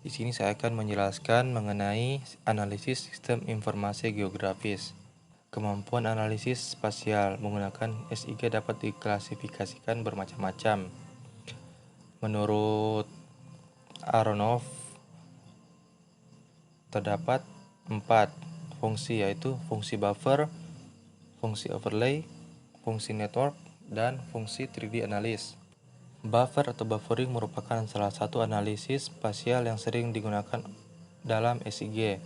Di sini saya akan menjelaskan mengenai analisis sistem informasi geografis. Kemampuan analisis spasial menggunakan SIG dapat diklasifikasikan bermacam-macam. Menurut Aronoff, terdapat 4 fungsi, yaitu fungsi buffer, fungsi overlay, fungsi network, dan fungsi 3D analysis. Buffer atau buffering merupakan salah satu analisis spasial yang sering digunakan dalam SIG.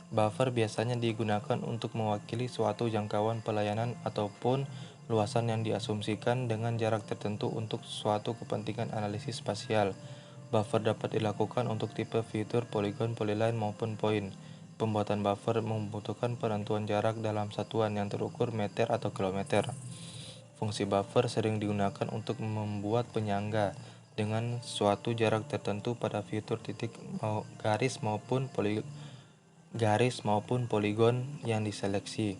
Buffer biasanya digunakan untuk mewakili suatu jangkauan pelayanan ataupun luasan yang diasumsikan dengan jarak tertentu untuk suatu kepentingan analisis spasial. Buffer dapat dilakukan untuk tipe fitur, poligon, polyline, maupun point. Pembuatan buffer membutuhkan penentuan jarak dalam satuan yang terukur meter atau kilometer. Fungsi buffer sering digunakan untuk membuat penyangga dengan suatu jarak tertentu pada fitur titik garis maupun poligon yang diseleksi.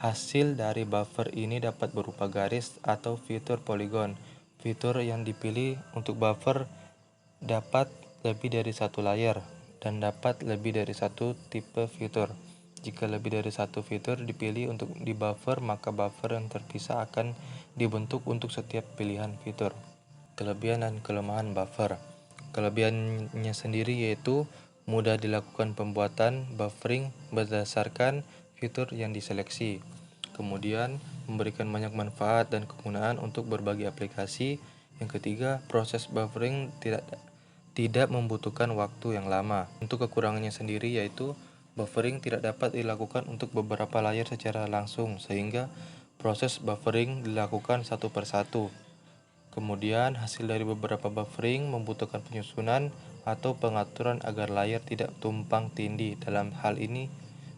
Hasil dari buffer ini dapat berupa garis atau fitur poligon. Fitur yang dipilih untuk buffer dapat lebih dari satu layer dan dapat lebih dari satu tipe fitur. Jika lebih dari satu fitur dipilih untuk di buffer, maka buffer yang terpisah akan dibentuk untuk setiap pilihan fitur. Kelebihan dan kelemahan buffer. Kelebihannya sendiri yaitu mudah dilakukan pembuatan buffering berdasarkan fitur yang diseleksi. Kemudian, memberikan banyak manfaat dan kegunaan untuk berbagai aplikasi. Yang ketiga, proses buffering tidak membutuhkan waktu yang lama. Untuk kekurangannya sendiri yaitu buffering tidak dapat dilakukan untuk beberapa layar secara langsung, sehingga proses buffering dilakukan satu persatu. Kemudian, hasil dari beberapa buffering membutuhkan penyusunan atau pengaturan agar layar tidak tumpang tindih. Dalam hal ini,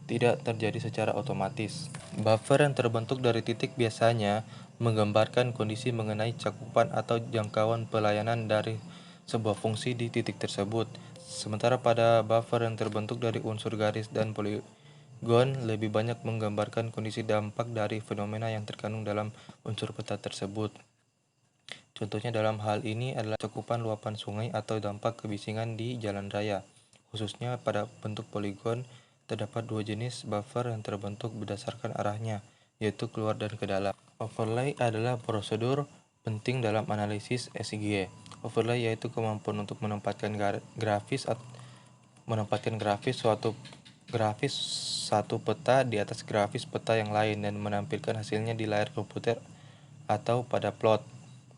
tidak terjadi secara otomatis. Buffer yang terbentuk dari titik biasanya menggambarkan kondisi mengenai cakupan atau jangkauan pelayanan dari sebuah fungsi di titik tersebut. Sementara pada buffer yang terbentuk dari unsur garis dan poligon lebih banyak menggambarkan kondisi dampak dari fenomena yang terkandung dalam unsur peta tersebut. Contohnya dalam hal ini adalah cakupan luapan sungai atau dampak kebisingan di jalan raya. Khususnya pada bentuk poligon, terdapat dua jenis buffer yang terbentuk berdasarkan arahnya, yaitu keluar dan ke dalam. Overlay adalah prosedur penting dalam analisis SIG. Overlay yaitu kemampuan untuk menempatkan grafis satu peta di atas grafis peta yang lain dan menampilkan hasilnya di layar komputer atau pada plot.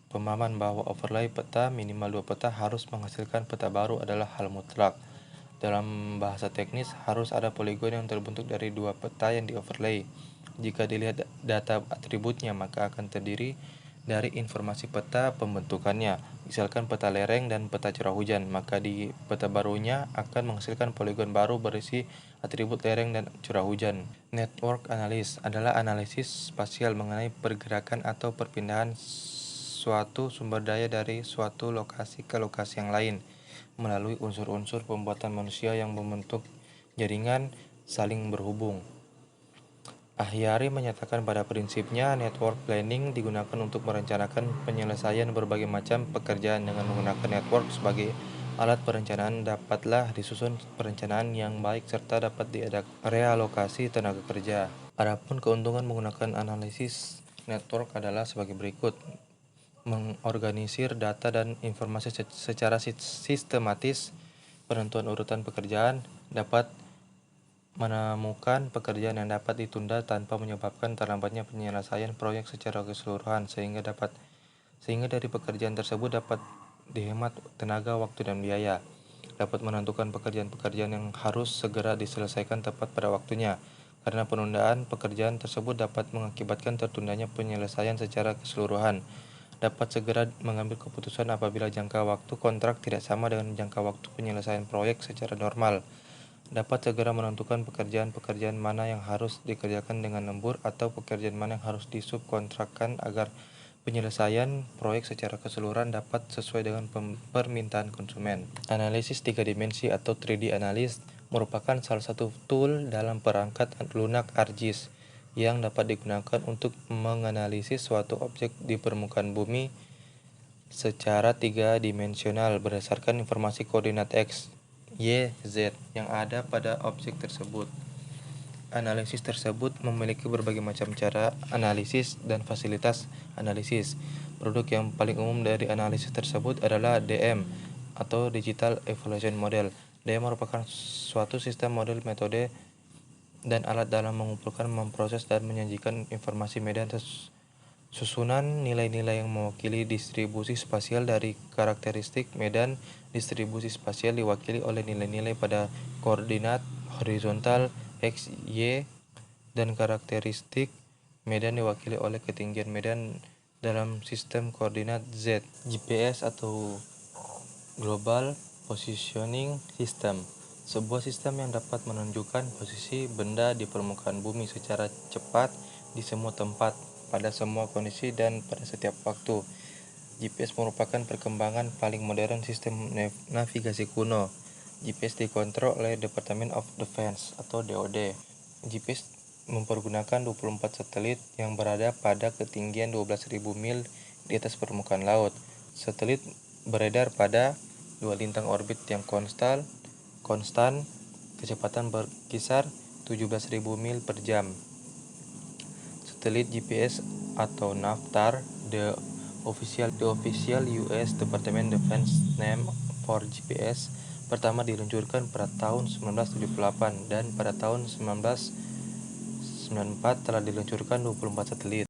Pemahaman bahwa overlay peta minimal 2 peta harus menghasilkan peta baru adalah hal mutlak. Dalam bahasa teknis, harus ada poligon yang terbentuk dari 2 peta yang di-overlay. Jika dilihat data atributnya, maka akan terdiri dari informasi peta pembentukannya, misalkan peta lereng dan peta curah hujan, maka di peta barunya akan menghasilkan poligon baru berisi atribut lereng dan curah hujan. Network analysis adalah analisis spasial mengenai pergerakan atau perpindahan suatu sumber daya dari suatu lokasi ke lokasi yang lain melalui unsur-unsur pembuatan manusia yang membentuk jaringan saling berhubung. Ahyari menyatakan pada prinsipnya network planning digunakan untuk merencanakan penyelesaian berbagai macam pekerjaan. Dengan menggunakan network sebagai alat perencanaan dapatlah disusun perencanaan yang baik serta dapat realokasi tenaga kerja. Adapun keuntungan menggunakan analisis network adalah sebagai berikut. Mengorganisir data dan informasi secara sistematis, penentuan urutan pekerjaan, dapat menemukan pekerjaan yang dapat ditunda tanpa menyebabkan terlambatnya penyelesaian proyek secara keseluruhan, sehingga dari pekerjaan tersebut dapat dihemat tenaga, waktu, dan biaya. Dapat menentukan pekerjaan-pekerjaan yang harus segera diselesaikan tepat pada waktunya, karena penundaan pekerjaan tersebut dapat mengakibatkan tertundanya penyelesaian secara keseluruhan. Dapat segera mengambil keputusan apabila jangka waktu kontrak tidak sama dengan jangka waktu penyelesaian proyek secara normal. Dapat segera menentukan pekerjaan-pekerjaan mana yang harus dikerjakan dengan lembur atau pekerjaan mana yang harus disubkontrakkan agar penyelesaian proyek secara keseluruhan dapat sesuai dengan permintaan konsumen. Analisis 3 dimensi atau 3D analysis merupakan salah satu tool dalam perangkat lunak ArcGIS yang dapat digunakan untuk menganalisis suatu objek di permukaan bumi secara tiga-dimensional berdasarkan informasi koordinat X, Y, Z yang ada pada objek tersebut. Analisis tersebut memiliki berbagai macam cara analisis dan fasilitas analisis. Produk yang paling umum dari analisis tersebut adalah DM atau Digital Evaluation Model. DM merupakan suatu sistem model metode dan alat dalam mengumpulkan, memproses, dan menyajikan informasi medan susunan nilai-nilai yang mewakili distribusi spasial dari karakteristik medan. Distribusi spasial diwakili oleh nilai-nilai pada koordinat horizontal X, Y, dan karakteristik medan diwakili oleh ketinggian medan dalam sistem koordinat Z. GPS atau Global Positioning System, sebuah sistem yang dapat menunjukkan posisi benda di permukaan bumi secara cepat di semua tempat, pada semua kondisi, dan pada setiap waktu. GPS merupakan perkembangan paling modern sistem navigasi kuno. GPS dikontrol oleh Department of Defense atau DoD. GPS mempergunakan 24 satelit yang berada pada ketinggian 12.000 mil di atas permukaan laut. Satelit beredar pada dua lintang orbit yang konstan, kecepatan berkisar 17.000 mil per jam. Satelit GPS atau NAVTAR, the official US Department Defense name for GPS, pertama diluncurkan pada tahun 1978 dan pada tahun 1994 telah diluncurkan 24 satelit.